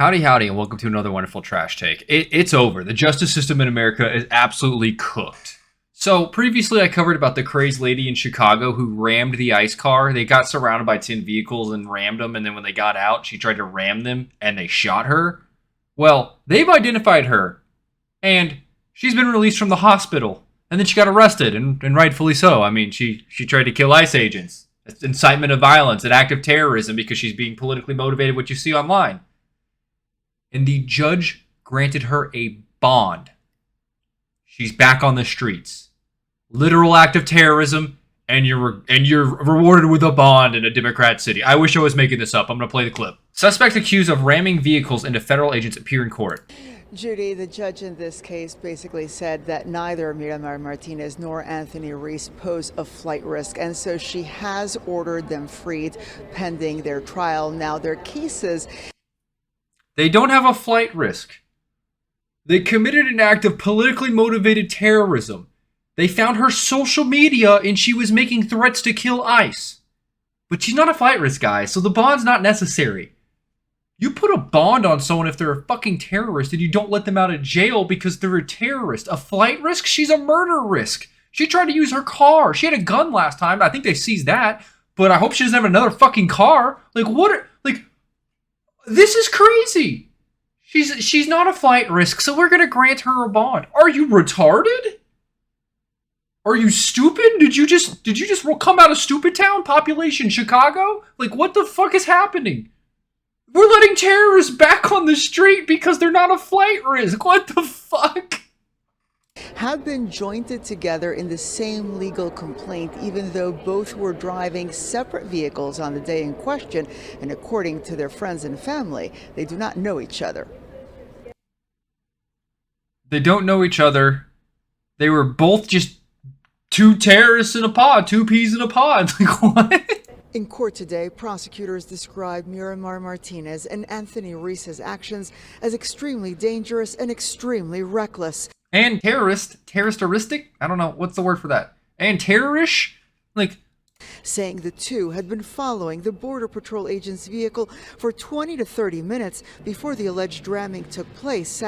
Howdy, howdy, and welcome to another wonderful trash take. It's over. The justice system in America is absolutely cooked. So, previously I covered about the crazed lady in Chicago who rammed the ICE car. They got surrounded by 10 vehicles and rammed them, and then when they got out, she tried to ram them, and they shot her. Well, they've identified her, and she's been released from the hospital, and then she got arrested, and rightfully so. I mean, she tried to kill ICE agents. It's incitement of violence, an act of terrorism because she's being politically motivated, what you see online. And the judge granted her a bond. She's back on the streets. Literal act of terrorism, and you're rewarded with a bond in a Democrat city. I wish I was making this up. I'm going to play the clip. Suspect accused of ramming vehicles into federal agents appear in court. Judy, the judge in this case basically said that neither Miramar Martinez nor Anthony Reese pose a flight risk, and so she has ordered them freed pending their trial. Now, their cases... They don't have a flight risk. They committed an act of politically motivated terrorism. They found her social media and she was making threats to kill ICE. But she's not a flight risk, guys, so the bond's not necessary. You put a bond on someone if they're a fucking terrorist and you don't let them out of jail because they're a terrorist. A flight risk? She's a murder risk. She tried to use her car. She had a gun last time. I think they seized that. But I hope she doesn't have another fucking car. This is crazy. She's not a flight risk, so we're gonna grant her a bond. Are you retarded? Are you stupid? Did you just come out of stupid town? Population Chicago? Like, what the fuck is happening? We're letting terrorists back on the street because they're not a flight risk. What the fuck? Have been jointed together in the same legal complaint, even though both were driving separate vehicles on the day in question, and according to their friends and family, they do not know each other. They don't know each other. They were both just two terrorists in a pod, two peas in a pod. Like, what? In court today, prosecutors described Miramar Martinez and Anthony Reese's actions as extremely dangerous and extremely reckless. And terroristic? I don't know, what's the word for that? And terrorish? Like, saying the two had been following the Border Patrol agent's vehicle for 20 to 30 minutes before the alleged ramming took place.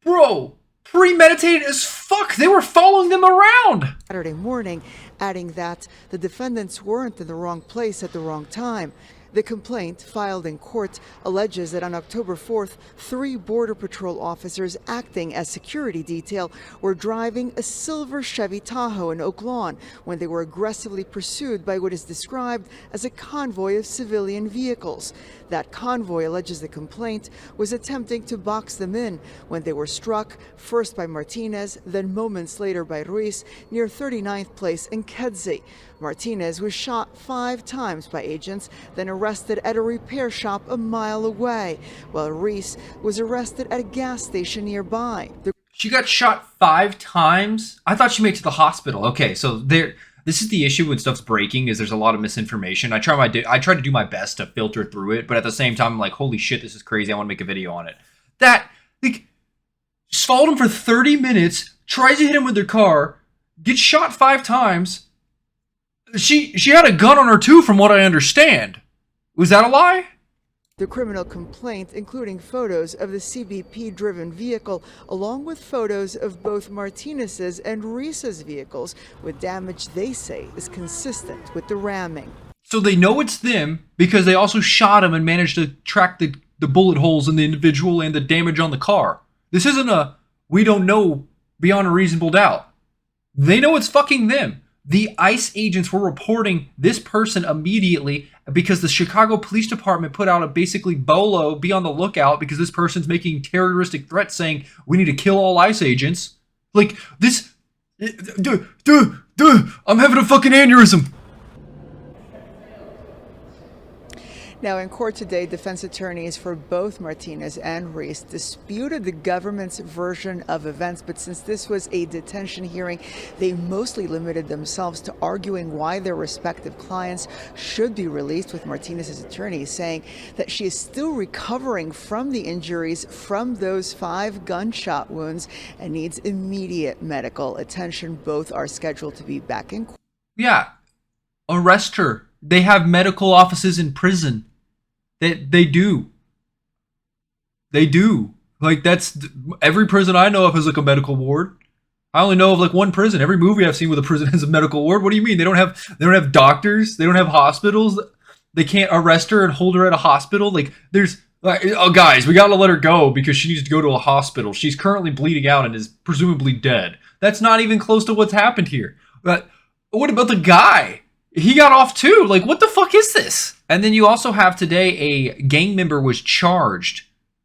Bro, premeditated as fuck. They were following them around Saturday morning, adding that the defendants weren't in the wrong place at the wrong time. The complaint, filed in court, alleges that on October 4th, 3 Border Patrol officers acting as security detail were driving a silver Chevy Tahoe in Oak Lawn when they were aggressively pursued by what is described as a convoy of civilian vehicles. That convoy, alleges the complaint, was attempting to box them in when they were struck, first by Martinez, then moments later by Ruiz, near 39th Place in Kedzie. Martinez was shot 5 times by agents, then arrested at a repair shop a mile away, while Reese was arrested at a gas station nearby. She got shot 5 times? I thought she made it to the hospital. Okay, so this is the issue when stuff's breaking, is there's a lot of misinformation. I try to do my best to filter through it, but at the same time, I'm like, holy shit, this is crazy. I want to make a video on it. Just followed him for 30 minutes, tries to hit him with their car, gets shot 5 times. She had a gun on her too, from what I understand. Was that a lie? The criminal complaint, including photos of the CBP-driven vehicle, along with photos of both Martinez's and Reese's vehicles, with damage they say is consistent with the ramming. So they know it's them because they also shot him and managed to track the bullet holes in the individual and the damage on the car. This isn't a we don't know beyond a reasonable doubt. They know it's fucking them. The ICE agents were reporting this person immediately because the Chicago Police Department put out a basically BOLO, be on the lookout, because this person's making terroristic threats saying we need to kill all ICE agents. Like, this... I'm having a fucking aneurysm. Now, in court today, defense attorneys for both Martinez and Reese disputed the government's version of events, but since this was a detention hearing, they mostly limited themselves to arguing why their respective clients should be released, with Martinez's attorney saying that she is still recovering from the injuries from those 5 gunshot wounds and needs immediate medical attention. Both are scheduled to be back in court. Yeah, arrest her. They have medical offices in prison. They do. They do. Like, that's every prison I know of has like a medical ward. I only know of like one prison. Every movie I've seen with a prison has a medical ward. What do you mean? They don't have doctors. They don't have hospitals. They can't arrest her and hold her at a hospital. Like, there's like, oh guys, we gotta let her go because she needs to go to a hospital. She's currently bleeding out and is presumably dead. That's not even close to what's happened here. But what about the guy? He got off too. Like, what the fuck is this? And then you also have today a gang member was charged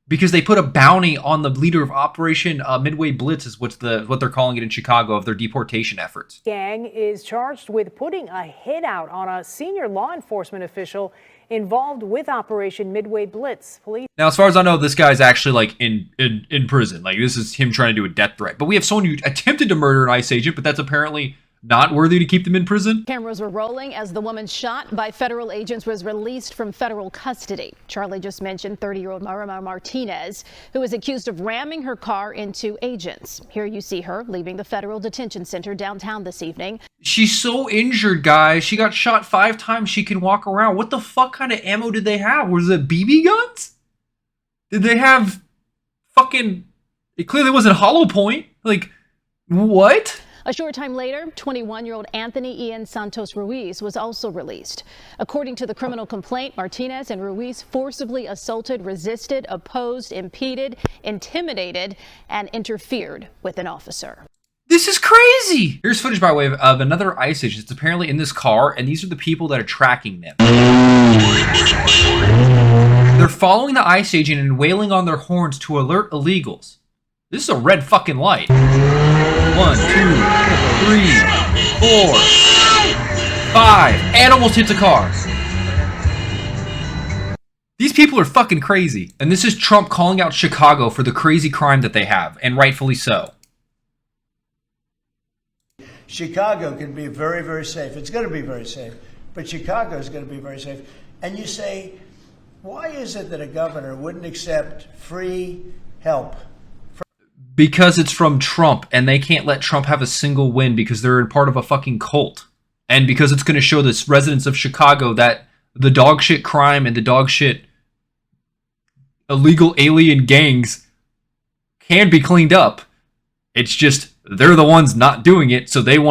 because they put a bounty on the leader of Operation Midway Blitz, is what they're calling it in Chicago, of their deportation efforts. Gang is charged with putting a hit out on a senior law enforcement official involved with Operation Midway Blitz. Police. Now, as far as I know, this guy's actually like in prison. Like, this is him trying to do a death threat. But we have someone who attempted to murder an ICE agent, but that's apparently not worthy to keep them in prison. Cameras were rolling as the woman shot by federal agents was released from federal custody. Charlie just mentioned 30-year-old Marima Martinez, who was accused of ramming her car into agents. Here you see her leaving the federal detention center downtown this evening. She's so injured, guys. She got shot 5 times. She can walk around. What the fuck kind of ammo did they have? Was it BB guns? Did they have fucking... It clearly wasn't hollow point. Like, what? A short time later, 21-year-old Anthony Ian Santos Ruiz was also released. According to the criminal complaint, Martinez and Ruiz forcibly assaulted, resisted, opposed, impeded, intimidated, and interfered with an officer. This is crazy! Here's footage, by the way, of another ICE agent that's apparently in this car, and these are the people that are tracking them. They're following the ICE agent and wailing on their horns to alert illegals. This is a red fucking light. 1, 2, 3, 4, 5, and almost hits a car. These people are fucking crazy. And this is Trump calling out Chicago for the crazy crime that they have, and rightfully so. Chicago can be very, very safe. It's going to be very safe. But Chicago is going to be very safe. And you say, why is it that a governor wouldn't accept free help? Because it's from Trump, and they can't let Trump have a single win because they're part of a fucking cult. And because it's going to show the residents of Chicago that the dog shit crime and the dog shit illegal alien gangs can be cleaned up. It's just they're the ones not doing it, so they don't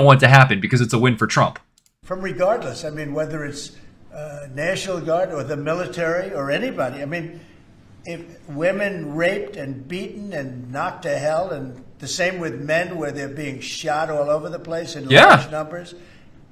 want it to happen because it's a win for Trump. From regardless, I mean, whether it's National Guard or the military or anybody, I mean, if women raped and beaten and knocked to hell, and the same with men where they're being shot all over the place in large numbers.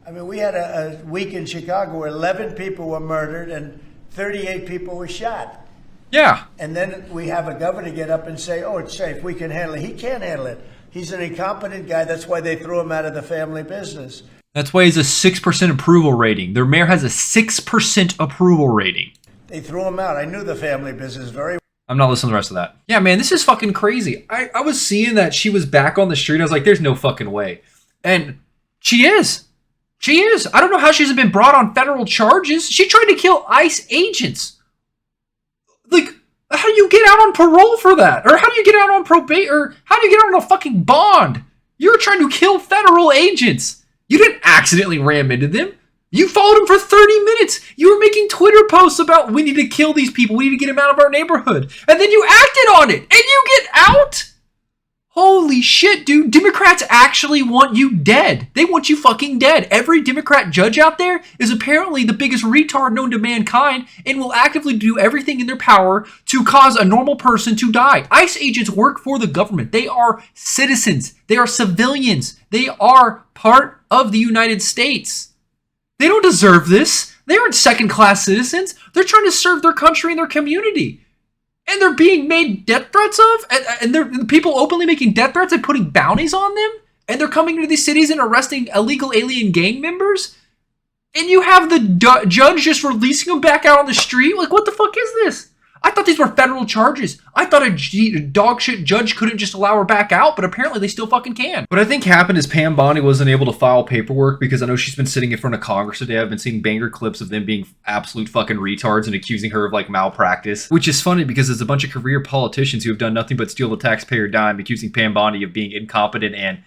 I mean, we had a week in Chicago where 11 people were murdered and 38 people were shot. Yeah. And then we have a governor get up and say, oh, it's safe, we can handle it. He can't handle it. He's an incompetent guy. That's why they threw him out of the family business. That's why he's a 6% approval rating. Their mayor has a 6% approval rating. They threw him out. I knew the family business very well. I'm not listening to the rest of that. Yeah, man, this is fucking crazy. I was seeing that she was back on the street. I was like, there's no fucking way. And she is. She is. I don't know how she hasn't been brought on federal charges. She tried to kill ICE agents. Like, how do you get out on parole for that? Or how do you get out on probation? Or how do you get out on a fucking bond? You're trying to kill federal agents. You didn't accidentally ram into them. You followed him for 30 minutes. You were making Twitter posts about we need to kill these people. We need to get them out of our neighborhood. And then you acted on it. And you get out? Holy shit, dude. Democrats actually want you dead. They want you fucking dead. Every Democrat judge out there is apparently the biggest retard known to mankind and will actively do everything in their power to cause a normal person to die. ICE agents work for the government. They are citizens. They are civilians. They are part of the United States. They don't deserve this. They aren't second-class citizens. They're trying to serve their country and their community. And they're being made death threats of? And they're people openly making death threats and putting bounties on them? And they're coming into these cities and arresting illegal alien gang members? And you have the judge just releasing them back out on the street? Like, what the fuck is this? I thought these were federal charges. I thought a dog shit judge couldn't just allow her back out, but apparently they still fucking can. What I think happened is Pam Bondi wasn't able to file paperwork because I know she's been sitting in front of Congress today. I've been seeing banger clips of them being absolute fucking retards and accusing her of like malpractice, which is funny because there's a bunch of career politicians who have done nothing but steal the taxpayer dime, accusing Pam Bondi of being incompetent and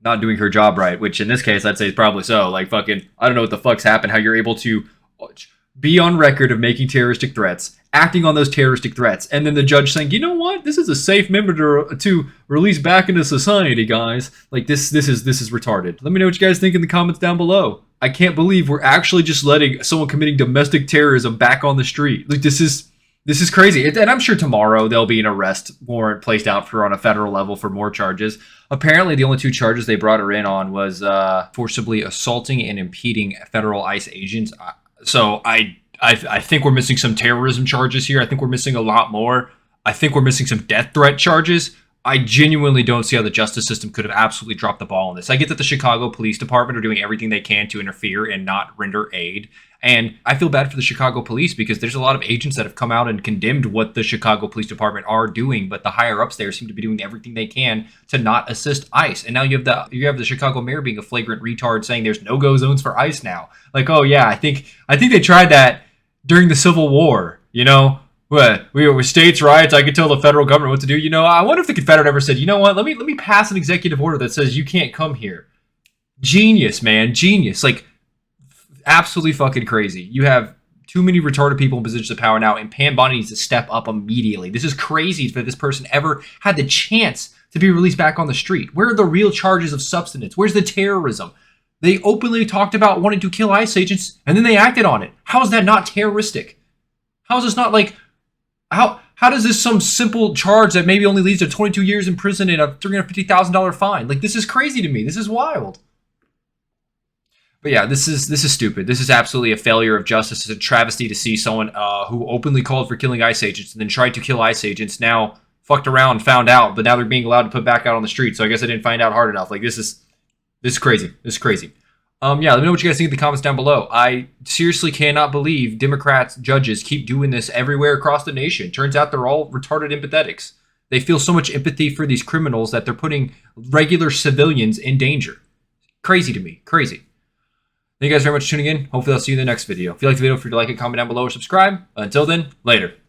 not doing her job right, which in this case I'd say is probably so. Like fucking, I don't know what the fuck's happened, how you're able to be on record of making terroristic threats, acting on those terroristic threats, and then the judge saying, you know what, this is a safe member to release back into society, guys. Like, this is retarded. Let me know what you guys think in the comments down below. I can't believe we're actually just letting someone committing domestic terrorism back on the street. Like, this is crazy. And I'm sure tomorrow there'll be an arrest warrant placed out for on a federal level for more charges. Apparently, the only 2 charges they brought her in on was forcibly assaulting and impeding federal ICE agents. So I think we're missing some terrorism charges here. I think we're missing a lot more. I think we're missing some death threat charges. I genuinely don't see how the justice system could have absolutely dropped the ball on this. I get that the Chicago Police Department are doing everything they can to interfere and not render aid. And I feel bad for the Chicago police because there's a lot of agents that have come out and condemned what the Chicago Police Department are doing, but the higher ups there seem to be doing everything they can to not assist ICE. And now you have the Chicago mayor being a flagrant retard saying there's no-go zones for ICE now. Like, oh yeah, I think they tried that during the Civil War, you know? With states' rights, I could tell the federal government what to do. You know, I wonder if the Confederate ever said, you know what, let me pass an executive order that says you can't come here. Genius, man, genius. Like, absolutely fucking crazy. You have too many retarded people in positions of power now, and Pam Bondi needs to step up immediately. This is crazy that this person ever had the chance to be released back on the street. Where are the real charges of substance? Where's the terrorism? They openly talked about wanting to kill ICE agents, and then they acted on it. How is that not terroristic? How is this not like... How does this some simple charge that maybe only leads to 22 years in prison and a $350,000 fine? Like, this is crazy to me. This is wild. But yeah, this is stupid. This is absolutely a failure of justice. It's a travesty to see someone who openly called for killing ICE agents and then tried to kill ICE agents now fucked around and found out, but now they're being allowed to put back out on the street. So I guess I didn't find out hard enough. Like, this is crazy. This is crazy. Yeah, let me know what you guys think in the comments down below. I seriously cannot believe Democrats judges keep doing this everywhere across the nation. Turns out they're all retarded empathetics. They feel so much empathy for these criminals that they're putting regular civilians in danger. Crazy to me. Crazy. Thank you guys very much for tuning in. Hopefully I'll see you in the next video. If you liked the video, feel free to like it, comment down below, or subscribe. Until then, later.